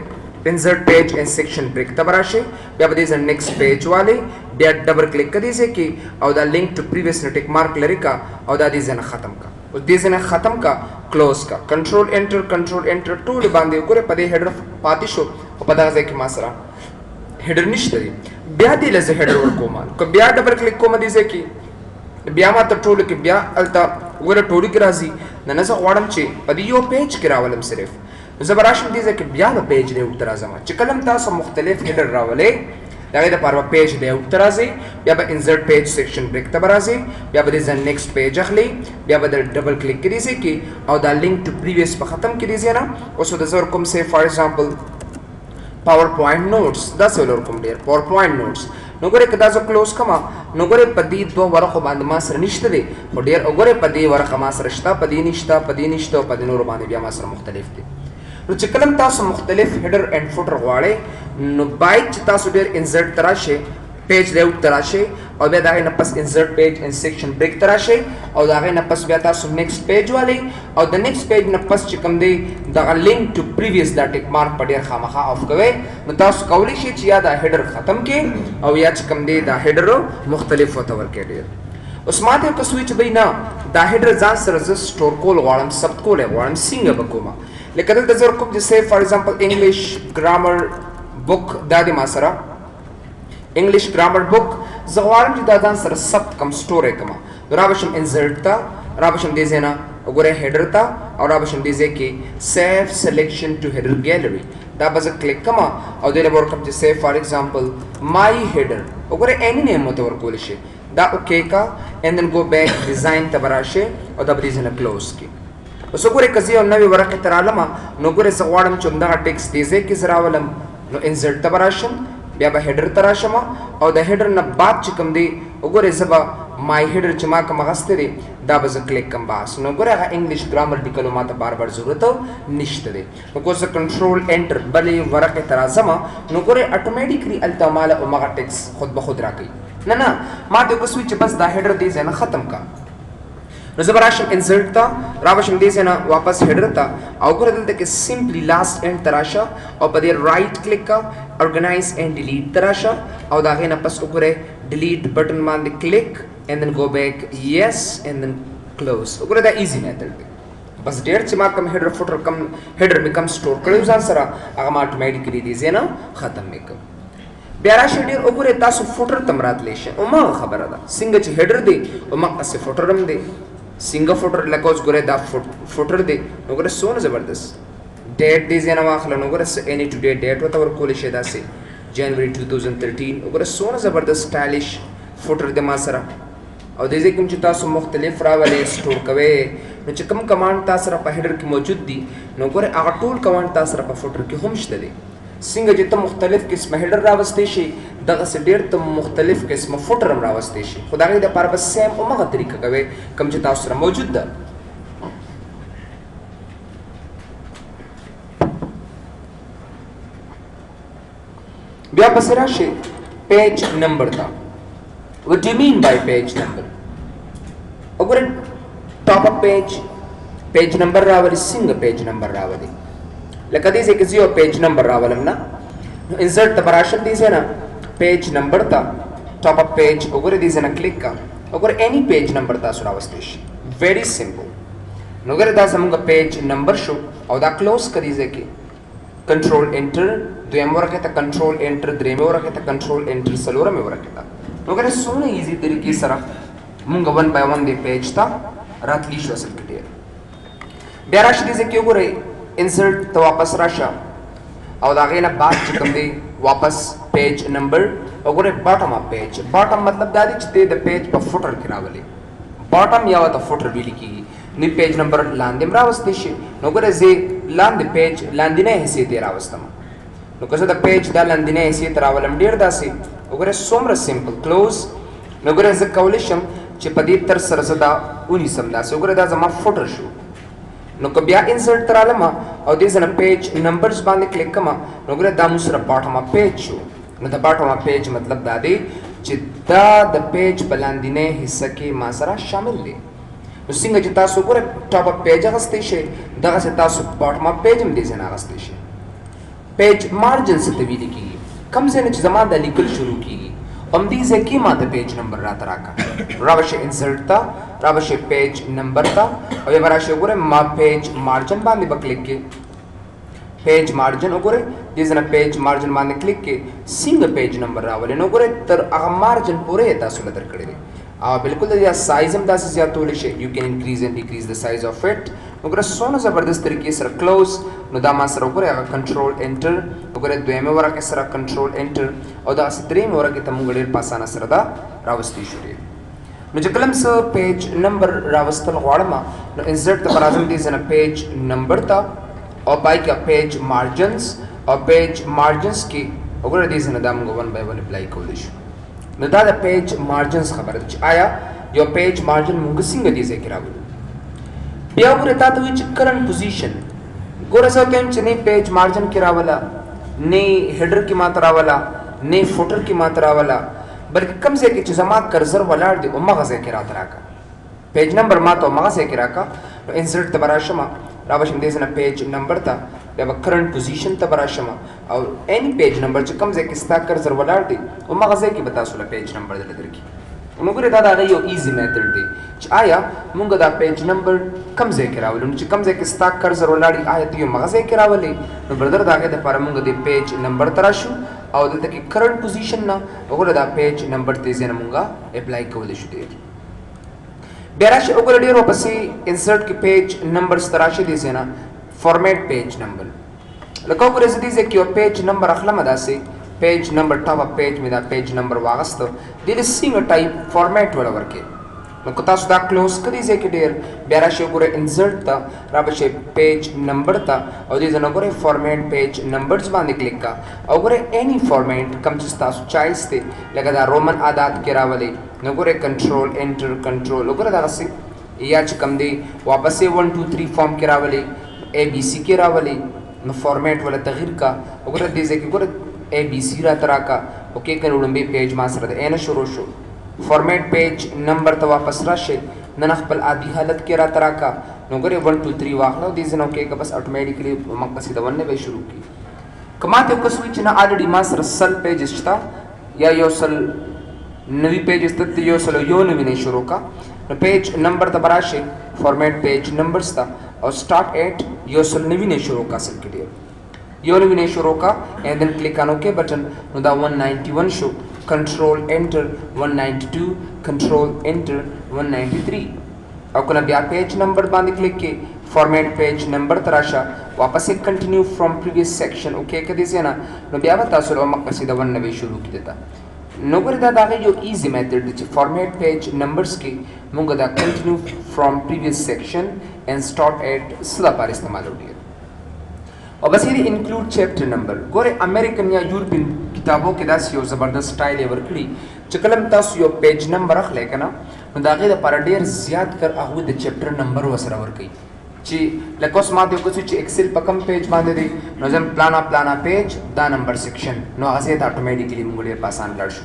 Speaker 1: انزرټ پیج ان سیکشن بریک ته به راشئ بیا به دې ځای نیکسټ پیج والی بیا ډبل کلیک کړه دې ځای کې او دا لینک ټو پریویس نه ټیک مارک لرې کا او دا دې ځای نه ختم کا اوس دې ځای نه ختم کا کلوز کا کنټرول انټر ټول باندې وګورئ په دې هیډر پاتې شو او په دغه ځای کې ما سره هیډر نشته دی بیا دې له زه هیډر ورکوم که بیا ډبل کلیک کوم دې ځای کې بیا ما ته ټولو کې بیا هلته وګوره ټولو کې راځي نن زه غواړم چې په دې یو پیج کې راولم صرف زه به راشم دې ځای کې بیا به پیج لیاوټ ته راځم چې کله هم تاسو مختلف هیډر راولئ د هغې دپاره به پیج لیاوټ ته راځئ بیا به انزرټ پیج سیکشن بریک ته به راځئ بیا به دې ځای نیکسټ پیج اخلئ بیا به د ډبل کلیک کړئ دې ځای کې او دا لینک ټو پریویس په ختم کړئ دې ځای نه اوس به د زه ورکوم سې فار ایگزامپل پاور پوینټ نوټس داسې ول ورکوم ډېر پاور پوینټ نوټس نو ګورئ که دا زه کلوز کړم نو ګورئ په دې دوه ورقو باندې ما سره نشته دی خو ډېر وګورئ په دې ورقه ما سره شته په دې نشته په دې نشته او په دې نورو باندې بیا ما سره مختلف دي نو چې کله تاسو مختلف هیډر اینڈ فوټر غواړئ نو باید چې تاسو ډېر انزرټ ته راشئ پیج لیاوټ ته راشئ او بیا د هغې نه پس انزرټ پیج ان سیکشن بریک ته راشئ او د هغې نه پس بیا تاسو نیکسټ پیج والئ او د نیکسټ پیج نه پس چې کوم دی دغه لینک ټو پریویس دا ټیک مارک په ډېر خامخا آف کوئ نو تاسو کولی شئ چې یا دا هیډر ختم کړئ او یا چې کوم دی دا هیډر مختلف ورته ورکړئ ډېر اوس ما ته یو کس وایي چې بهی نه دا هیډر ځان سره زه سټور کول غواړم ثبت کولی غواړم څنګه به کومه لکه دلته زه ورکوم چې سیف فار ایگزامپل انګلیش ګرامر بک دا دی ما سره انګلیش ګرامر بک زه غواړم چې دا ځان سره ثبت کړم سټور یې کړم نو را به شم انزرټ ته را به شم دې ځای نه وګورئ هیډر ته او را به شم دې ځای کې سیف سلیکشن ټو هیډر ګیلري دا به زه کلیک کړم او دې له به ورکړم چې سیف فار ایگزامپل مای هیډر وګورئ اینی نیم ورته ورکولی شي دا اوکې کا اینډ دین گو بیک ډیزاین ته به راشئ او دا به دې ځای نه کلوز کړي اوس وګورئ که زه یو نوې ورقې ته رالم نو ګورئ زه غواړم چې همدغه ټیکس دې ځای کې زه راولم نو انزرټ ته به راشم بیا به هیډر ته راشم او د هیډر نه بعد چې کوم دی وګورئ زه به مای هیډر چې ما کوم اخیستی دی دا به زه کلیک کړم بس نو ګورئ هغه انګلیش ګرامر لیکلو ما ته بار بار ضرورت نشته دی نو که زه کنټرول انټر بلې ورقې ته راځم نو ګورئ اټومیټیکلی هلته ماله همغه ټیکس خود به خود راکوي نه ما ته یو کس وایي چې بس دا هیډر دې ځای نه ختم کا نو زه به راشم انزرټ ته را به شم دې ځای نه واپس هیډر ته او ګوره دلته کې سمپلی لاست اینډ ته راشه او په دې رایټ کلیک کا ارګنایز اینډ ډیلیټ ته راشه او د هغې نه پس وګورئ ډیلیټ بټن باندې کلیک اینډ دین گو بیک یس اینډ دین کلوز وګوره دا ایزي میتھډ دی بس ډېر چې ما کوم هیډر فوټر کم هیډر مې کم سټور کړی ځان سره هغه ما اټومیټیکلی دې ځای نه ختم مې کړ بیا راشئ ډېر وګورئ تاسو فوټر ته هم راتلی شئ هماغه خبره ده څنګه چې هیډر دی هماغسې فوټر هم دی څنګه فوټر لکه اوس ګورئ دا فوټر دی نو ګوره څومره زبردست ډیټ دې ځای نه واخله نو ګوره اینی ټو ډیټ ډیټ ورته ورکولی شئ داسې جنوري 2013 وګوره څومره زبردست سټایلش فوټر دی ما سره او دې ځای کې چې تاسو مختلف راولئ سټور کوئ نو چې کوم کمانډ تاسو سره په هیډر کې موجود دي نو ګورئ هغه ټول کمانډ تاسو سره په فوټر کې هم شته دی څنګه چې ته مختلف قسمه هیډر راوستی شي دغسې ډېر ته مختلف قسمه فوټر هم راوستی شي خو د هغې دپاره به سیم همغه طریقه کوئ کوم چې تاسو سره موجود ده بیا پسې راشئ پیج نمبر ته what do you mean by page number وګورئ ټاپ اپ پیج نمبر راولي څنګه پیج نمبر راولي لکه دې ځای کې زه یو پیج نمبر راولم نه نو انزرټ ته به راشم دې ځای نه پیج نمبر ته ټاپ اپ پیج وګورئ دې ځای نه کلیک کا وګورئ اینی پیج نمبر تاسو راوستی شي ویری سمپل نو وګورئ دا زموږ پیج نمبر شو او دا کلوز کړئ دې ځای کې کنټرول انټر دویم ورکې ته کنټرول انټر درېمې ورکې ته کنټرول انټر څلورمې ورکې ته نو وګورئ څومره ایزي طریقې سره مونږ ون بای ون دې پیج ته راتلی شو اصل کې ډېر بیا راشي دې ځای کې وګورئ انسرټ ته واپس راشه او د هغې نه بعد چې کوم دی واپس پیج نمبر وګورئ باټم اپ پیج باټم مطلب دا دی چې ته د پیج په فوټر کې راولې باټم یا ورته فوټر ویلي کېږي نو پیج نمبر لاندې هم راوستی شي نو وګورئ زه لاندې پیج لاندینۍ حصې ته یې راوستم نو که زه د پیج دا لاندینۍ حصې ته راولم ډېر داسې وګورئ څومره سمپل کلوز نو وګورئ زه کولی شم چې په دې تر سره زه دا ونیسم داسې وګورئ دا زما فوټر شو نو که بیا انسرټ ته رالم او دې ځای نه پیج نمبرز باندې کلیک کړم نو وګورئ دا مو سره باټم اپ پیج شو نو د باټم اپ پیج مطلب دا دی چې دا د پیج په لاندینۍ حصه کې ما سره شامل دی نو څنګه چې تاسو وګورئ ټاپ اپ پیج اخیستی شئ دغسې تاسو باټم اپ پیج هم دې ځای نه اخیستی شئ پیج مارجن څه ته ویلې کېږي کوم ځای نه چې زما دا لیکل شروع کېږي همدې ځای کې ما ته پیج نمبر راته راکړه را به شئ انسرټ ته را به شئ پیج نمبر ته او بیا به راشئ وګورئ ما پیج مارجن باندې به کلیک کړئ page margin वगैरह दिस ना पेज मार्जिन माने क्लिक के सिंग पेज नंबर रावले वगैरह तर आ मार्जिन पूरे तासु लदर कड़े बिल्कुल या साइज हम दास या तोले शे you can increase and decrease the size of it वगैरह सोना जबरदस्त तरीके से क्लोज नो दामा सर वगैरह कंट्रोल एंटर वगैरह द्वेमे वरा के सर कंट्रोल एंटर और दा सिद्रेम वरा के तमुगड़े पासाना सरदा रावस्ती शुरू नो जकलम स पेज नंबर रावस्तल गवाड़मा नो इंसर्ट द पराजम दिस इन पेज नंबर ता और बाई का पेज मार्जिन्स और पेज मार्जिन्स की अगर दिस न दाम वन बाय वन अप्लाई कोलिश न दा पेज मार्जिन्स खबर आया यो पेज मार्जिन मुंग सिंग दिसे किराबु बिया गुरे ता तो विच करंट पोजीशन गोरे सो केम चने पेज मार्जिन किरावला ने हेडर की मात्रा वाला ने फुटर की मात्रा वाला बल्कि कम से कि जमा कर्जर वाला दे उम्मा गजे किरा का पेज नंबर मा तो मगा से किरा का इंसर्ट तबराशमा रावशम देजना पेज नंबर था या करंट पोजीशन तबराशमा और एनी पेज नंबर च कम से किस्ता कर्जर वाला दे उम्मा गजे की बता सुला पेज नंबर दे लदर की उनगरे दादा गयो इजी मेथड दे आया मुंगा दा पेज नंबर कम से किरावल उन च कम से किस्ता कर्जर वाला दी आया तो मगा से किरावले नो ब्रदर दागे दे पर मुंगा दे पेज नंबर तराशु और दे की करंट पोजीशन ना ओगरे दा पेज नंबर ते जेना मुंगा अप्लाई कोले शु दे बेराश ओगरे डेरो पसी इंसर्ट की पेज नंबर्स तराशे दिसे ना फॉर्मेट पेज नंबर लको ओगरे से दिसे कि पेज नंबर अखला मदासे पेज नंबर टॉप पेज में दा पेज नंबर वागस्त दिल सिंग टाइप फॉर्मेट वाला वर्के नको तासु दा क्लोज कदी से कि डेर बेराश ओगरे इंसर्ट ता राबशे पेज नंबर ता और दिस नगोरे फॉर्मेट पेज नंबर्स बांधे क्लिक का ओगरे एनी फॉर्मेट कम जिस्ता चॉइस ते लगा दा रोमन आदात के रावले नगोरे कंट्रोल एंटर कंट्रोल ओगरे दा से या च कम दे वापस से 1 2 3 फॉर्म के रावले ए बी सी के रावले न फॉर्मेट वाला तगीर का ओगरे दिसे कि ओगरे ए बी सी रा तरा का ओके कर उड़ंबे पेज मासर दे एना शुरू शो फॉर्मेट पेज नंबर तो वापस राशे ननखपल आदि हालत के रा तरा का नगोरे 1 2 3 वाखलो दिस नो के बस ऑटोमेटिकली मकसी द वन्ने बे शुरू की कमाते को स्विच ना ऑलरेडी मासर सल पेज इस्ता या यो सल नवी पेज इस्ता यो सल यो नवी ने शुरू का पेज नंबर द बराशे फॉर्मेट पेज नंबर्स था और स्टार्ट एट यो सल नवी ने शुरू का सल के यो नवी ने शुरू का and then click on OK button नो द 191 show control enter 192 control enter 193 और कोना ब्या पेज नंबर बांध क्लिक के फॉर्मेट पेज नंबर तराशा वापस से continue from previous section OK कदे से ना नो ब्या बता सो मकसीदा वन नवे शुरू की देता नोगर दा दागे यो easy method the format page numbers की मुंगा दा continue from previous section and start at सदा पर इस्तेमाल होती है और बस ये इंक्लूड चैप्टर नंबर गोरे अमेरिकन या यूरोपियन किताबों के दास यो जबरदस्त स्टाइल एवर खड़ी चकलम तास यो पेज नंबर रख लेकना दागे द पर डेर ज्यादा कर आगु द चैप्टर नंबर वसरा वर कई ची लकोस माते को स्विच एक्सेल पकम पेज बांधे दे नजम प्लाना पेज दा नंबर सेक्शन नो आसे ऑटोमेटिकली मुंगले पासान लड़शु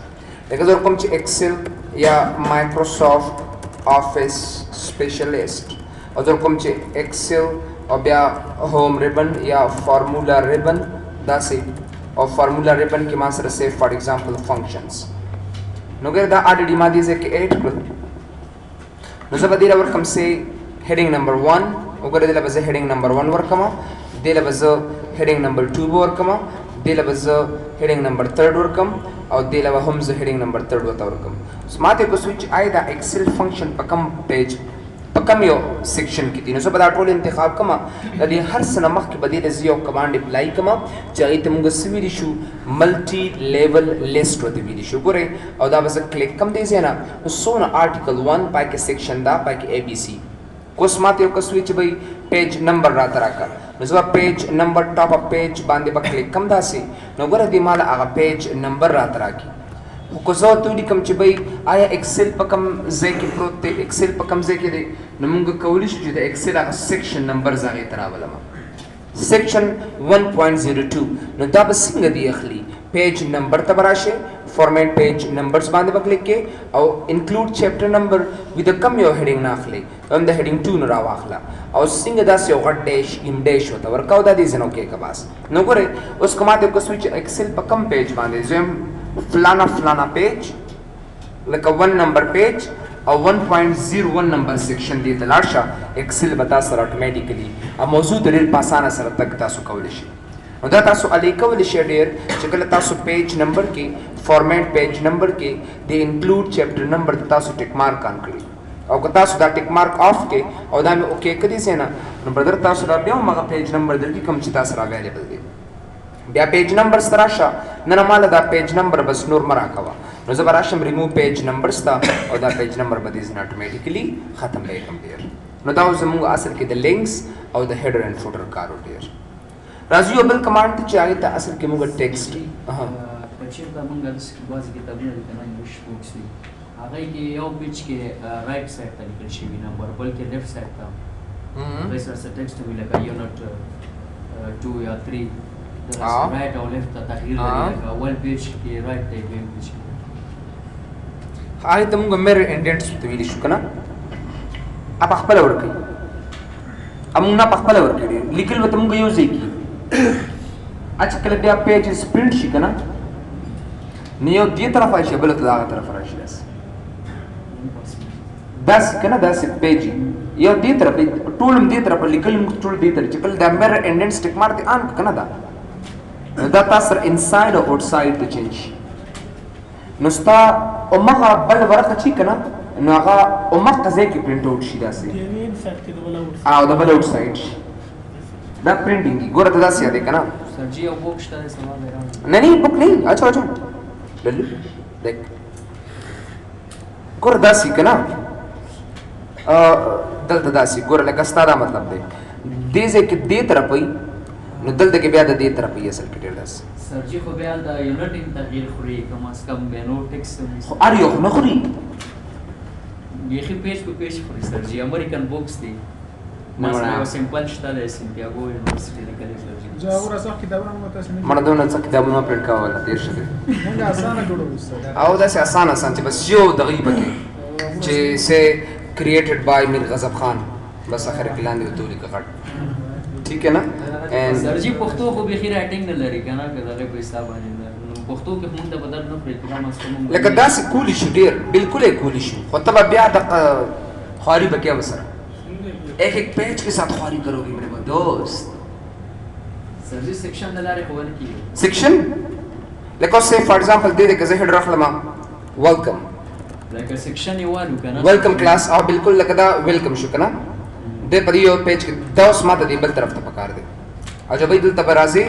Speaker 1: लेकिन जब कम ची एक्सेल या माइक्रोसॉफ्ट ऑफिस स्पेशलिस्ट और जब कम ची एक्सेल और ब्या होम रिबन या फार्मूला रिबन दासे और फार्मूला रिबन के मासर से फॉर एग्जांपल फंक्शंस नोगर दा ऑलरेडी मा दिसे के 8 नजबदीरा वर कम से हेडिंग नंबर 1 ओगर दिला बजे हेडिंग नंबर 1 वर कमा दिला बजे हेडिंग नंबर 2 वर कमा दिला बजे हेडिंग नंबर 3 वर कम और दिला व हम जे हेडिंग नंबर 3 वर कम स्मार्ट को स्विच आइदा एक्सेल फंक्शन पकम पेज पकम यो सेक्शन की तीनों से बता टोल इंतखाब कमा लदी हर सनमख के बदले जियो कमांड अप्लाई कमा चाहिए तुमको स्वीड इशू मल्टी लेवल लिस्ट होती भी इशू करे और दा बस क्लिक कम दे ना सोना आर्टिकल 1 पाई के सेक्शन दा पाई के एबीसी को स्मार्ट यो स्विच भाई पेज नंबर रात रखा Najwa page number top up page बांधे बा क्लिक कम दासी नगोरा दिमाल आगा पेज नंबर रात रखी को जो तो दी कम च भाई आया एक्सेल पकम जे के प्रोते एक्सेल पकम जे के दे नमुंग कौलिश जो एक्सेल आ सेक्शन नंबर जागे तरावला सेक्शन 1.02 न दाब सिंग दी अखली पेज नंबर तबराशे फॉर्मेट पेज नंबर्स बांधे बा क्लिक के और include chapter number with the कम यो हेडिंग ना अखले हम द हेडिंग 2 न रावाखला और सिंग दा से गट डैश इम डैश होता वर्कआउट दा दी जनो के कबास नगोरे उस कमाते को स्विच एक्सेल पकम पेज बांधे जो फलाना page like a 1 number page और 1.01 नंबर सेक्शन दिए तलाशा एक्सेल बता सर ऑटोमेटिकली अब मौजूद रेल पासाना सर तक तासु कवलिशी نو دا تاسو علی کولی شئ ډېر چې کله تاسو پیج نمبر کې فارمیټ پیج نمبر کې د انکلوډ چیپټر نمبر تاسو ټیک مارک آن کړی او که تاسو دا ټیک مارک آف کې او دا مې اوکې کړی سي نه نو برادر تاسو را بیا هم هغه پیج نمبر درکې کوم چې تاسو را اویلیبل دی بیا پیج نمبر سره راشه نه نه ماله دا پیج نمبر بس نور مه راکوه نو زه به راشم ریموو پیج نمبر ستا او دا پیج نمبر به دې ځنه اټومیټیکلي ختم به یې کړم ډېر نو دا اوس زموږ اصل کې د لینکس او د هیډر اینډ فوټر کار و ډېر راځو یو بل کمانډ ته چې هغې ته اصل کې موږ ټیکسټ
Speaker 4: چېرته موږ داسې بعضې کتابونه دي که نه انګلیش بوکس دي هغې کې یو پیج کې رایټ سایډ ته لیکل شوي نمبر بلکې لیفټ سایډ ته هغې سره څه ټیکسټ وي لکه یونټ 2 یا 3 رایټ او لیفټ ته تغییر لري لکه اول پیج کې رایټ دی دویم پیج کې
Speaker 1: هغې ته موږ میرر انډنټس ورته ویلي شو که نه په خپله ورکوي موږ نه په خپله ورکوي لیکل به ته موږ یو ځای کړي چې کله بیا پیج سپرنټ شي که نه نو یو دې طرف راشي بله ته د هغه طرف راشي داسې که نه داسې پیج یو دې طرف ټول هم دې طرف لیکل موږ ټول دې طرف چې کله دا میرر انډنټس ټیک مار دې آن که نه دا نو دا تا سره انساید او آوټ ساید ته چینج شي نو ستا همغه بل ورقه چې که نه نو هغه همغه ځای کې پرنټ آوټ شي داسې او د بل آوټ ساید شي دا پرنټینګ ګوره ته داسې یادې که نه
Speaker 4: سر جی یو بوک شته دی سوال دی
Speaker 1: नहीं बुक नहीं अच्छा अच्छा लल्लू देख ګور داسې که نه دلته داسې ګوره لکه ستا دا مطلب دی دې ځای کې دې طرف وي نو دلته کې بیا د دې طرف وي اصل کې ډېر داسې
Speaker 4: سر جی خو بیا د یونټ هم تغییر خوري کم از کم بینو ټیکس
Speaker 1: خو هر یو خو نه خوري
Speaker 4: بیخي پیج په پیج خوري سر جی امریکن بوکس دی ما سره یو سمپل شته دی سنتیاګو یونیورسټي لیکلی سر جی
Speaker 2: جو هغه راځه کتابونه مو تاسو نه
Speaker 1: مړه دونه څه کتابونه پرنټ کول ډېر ښه دی
Speaker 2: موږ اسانه جوړو استاد
Speaker 1: او داسې اسانه چې بس یو دغې پکې چې سه کریټډ بای میر غضب خان بس اخر کې لاندې ورته ولیکه غټ ټیک ہے نا
Speaker 4: سر جی پښتو خو بیخي رایټینګ نه لري که نه که د هغې په حساب باندې نو پښتو کې خو موږ ته به درد نه پرېږدي کم از کم
Speaker 1: لکه داسې کولی شو ډېر بالکل یې کولی شو خو ته به بیا دغه خواري به کې ورسره ایک ایک پیج کے ساتھ خواری کرو گی میرے دوست
Speaker 4: سر جی سیکشن د لارې ښوونه کېږي
Speaker 1: سیکشن لکه اوس فار ایگزامپل دې دې که زه هیډ راخلم ویلکم
Speaker 4: لکه سیکشن یې وانو که نه
Speaker 1: ویلکم کلاس او بالکل لکه دا ویلکم شو که نه دې په دې یو پیج کې دا اوس ما ته دې بل طرف ته پکار دی او جب دلته به راځې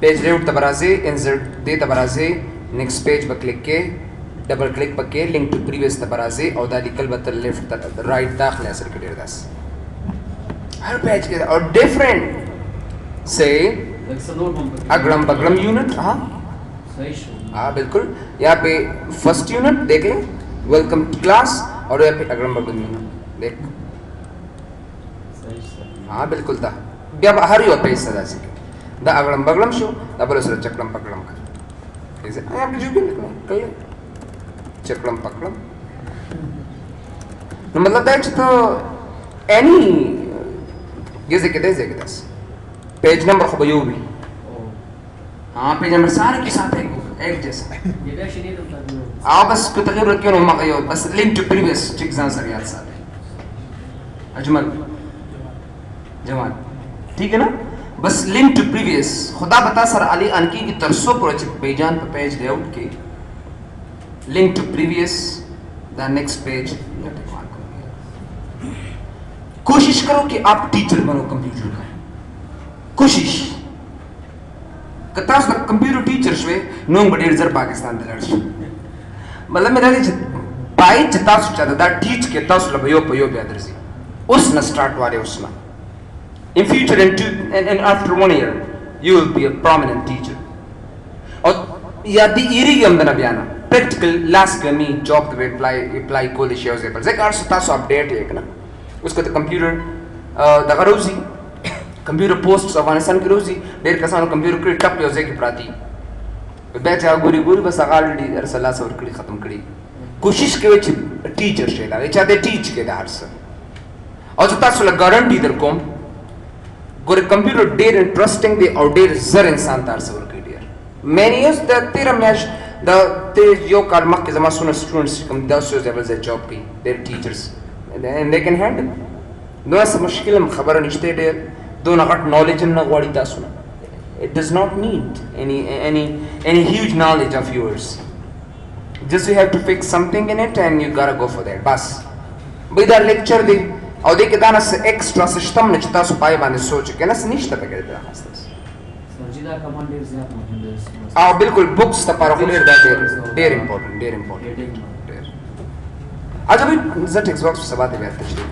Speaker 1: پیج لیاؤټ ته به راځې انسرټ دې ته به راځې نیکسټ پیج به کلیک کې ډبل کلیک پکې لینک ټو پریویس ته به راځې او دا لیکل به تر لیفټ ته رایټ داخله اثر کې ډېر داسې हर पेज के और डिफरेंट से अग्रम बग्रम यूनिट हाँ
Speaker 4: صحیح شو
Speaker 1: हाँ बिल्कुल यहाँ पे फर्स्ट यूनिट देख लें वेलकम क्लास और यहाँ पे अग्रम बग्रम यूनिट देख
Speaker 4: صحیح सर
Speaker 1: हाँ बिल्कुल था बया हर यो पेज सदा सीखे दा अग्रम बग्रम शो दा बोलो सर चक्रम पकड़म कर ऐसे यहाँ पे जो भी लिखना कल चक्रम पकड़म मतलब दैट्स तो एनी जैसे कि दस पेज नंबर खो यो भी हाँ पेज नंबर सारे के साथ एक जैसा
Speaker 4: ये बیا شنې دلته
Speaker 1: हाँ बस को तغير ركيون وما غيور بس link to previous check answer याद साथ अजमल जवान ठीक है ना बस link to previous खुदा बता सर अली अनकी की तरसो प्रोजेक्ट पेजान पे पेज लेआउट के link to previous the next page कोशिश करो कि आप टीचर बनो कंप्यूटर का कोशिश कतास कंप्यूटर टीचर शवे नो बडेर जर पाकिस्तान दलर मतलब मेरा दी पाई जतास चाहता दा टीच के तास लबयो पयो बेदरसी उस न स्टार्ट वाले उसना in future and after 1 year you will be a prominent teacher और या दी इरी यमदना बयाना practical last कमी job the apply कोली शेयर्स एप्पल जे कार सतास अपडेट एक ना उसको तो कंप्यूटर दगा रोजी कंप्यूटर पोस्ट अफगानिस्तान की रोजी डेढ़ कसान कंप्यूटर की टप योजे की प्राती बैच गोरी गोरी बस ऑलरेडी अरसला से वर्कड़ी खत्म करी कोशिश के विच टीचर शेला ये चाहते टीच के दार से और जो तासो लग गारंटी दर कोम गोरे कंप्यूटर डेर इंटरेस्टिंग दे और डेर जर इंसान तार से वर्कड़ी डेर मैंने यूज द तेरा मैच द ते यो काल मक के जमा सुना स्टूडेंट्स कम 10 लेवल से जॉब की there teachers and they can handle دونه څه مشکل خبره نشته ډېر دونه غټ نالج نه غواړي تاسو نه it does not need any huge knowledge of yours. Just you have to fix something in it and you gotta go for that. بس بيدار lecture دی او دې کې دا نه څه extra څه شته نه چې تاسو پای باندې سوچ کې نه څه نشته پکې دا خاصه
Speaker 4: سر جی دا کمانډ ډیر زیات مهم دی.
Speaker 1: او بالکل بوکس ته پر خو ډیر امپورټنت ډیر امپورټنت. اجازه زه ټیکس باکس په سبا ته بیا تشریح